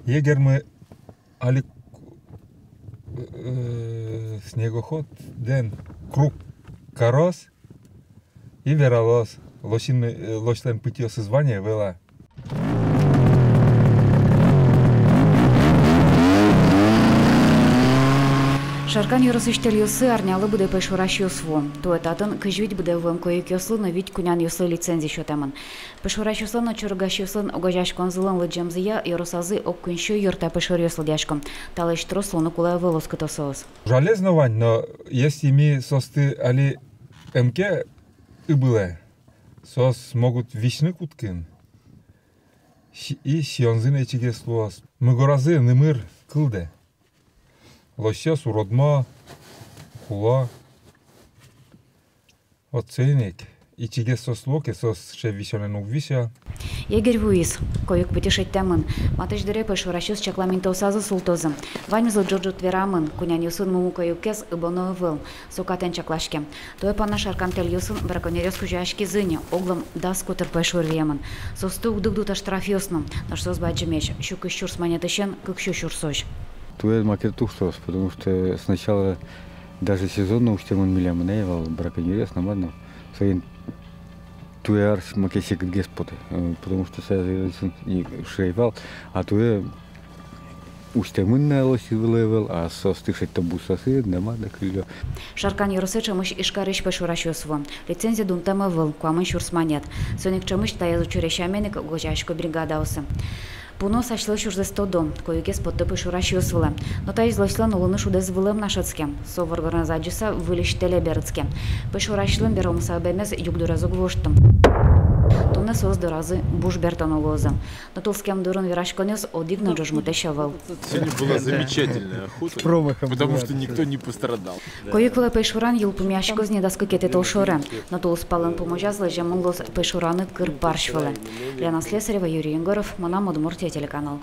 Егер мы али снегоход ден круг корос и веролос лочлен пытье созвания вела. Шаркан юросыштер юсы арнялы буде пешураш юсву. Туэтатын кыжвить буде вым коек юслы, но вить кунян юслы лицензий шотемын. Пешураш юслы, но чургаш юслын огажашкон зылын лыджамзия юросазы оккуншу юрта пешур юслы дяшком. Талыш трослыны кулай вылос кытосоос. Железно, Вань, но если ми состы али МК и было, сос могут вишны куткин. И сионзын эчиге слуас. Мыгоразы нымыр кылды. Лосья суродма, хула, оценник. И чиге сослоке сос шевисёнен увися. Егер вуис, коек путешеттемын. Матыш дыре пешурашюс чакламентосазы султозым. Ваньмзыл Джорджу Тверамын, кунян юсын муму коюкес ыбоно выл, сукатен чаклашке. Той пана шаркантел юсын браконьерёс кужашки зыне, оглом дас кутер пешур вемын. Состу удыгдута штрафёсным, но что сбаджи меч, щук и щур сманетышен, как щур сощ. Туэль макертухтос, потому что сначала даже сезонно уштемон милям наевал браконьерес намадно. Своим туэрс макесик геспоты, потому что я и шейвал, а туэ уштемон наелось вылевел, а состышать табу сосы намадно крылья. Шаркан юрсы чамыш ишкарыш пешурашюсво. Лицензия дунтама выл, куамын щурсманет. Соник чамыш тая зачурещаменик гожашко бригадаусы. Пуно сачлы шурзе 100 дом, коюкес подты пешурашюсвылы. Но та излочлан улыны шудез вылым нашыцке. Совар организаджиса вылештеле берыцке. Пешурашлын беромса бемез югдуразу гвоштым. Туне соз доразы буш бертонолозы. Но тулскем дурын вирашконес одигно джожмутешавал. Сегодня была замечательная охота, потому что никто не пострадал. Коюквылы пешуран елпумяшко знедаскы кететол шоре. Но тул спалын поможазлы жемунлос пешураны кыр паршвылы. Лена Слесарева, Юрий Егоров, Монам Удмуртия телеканал.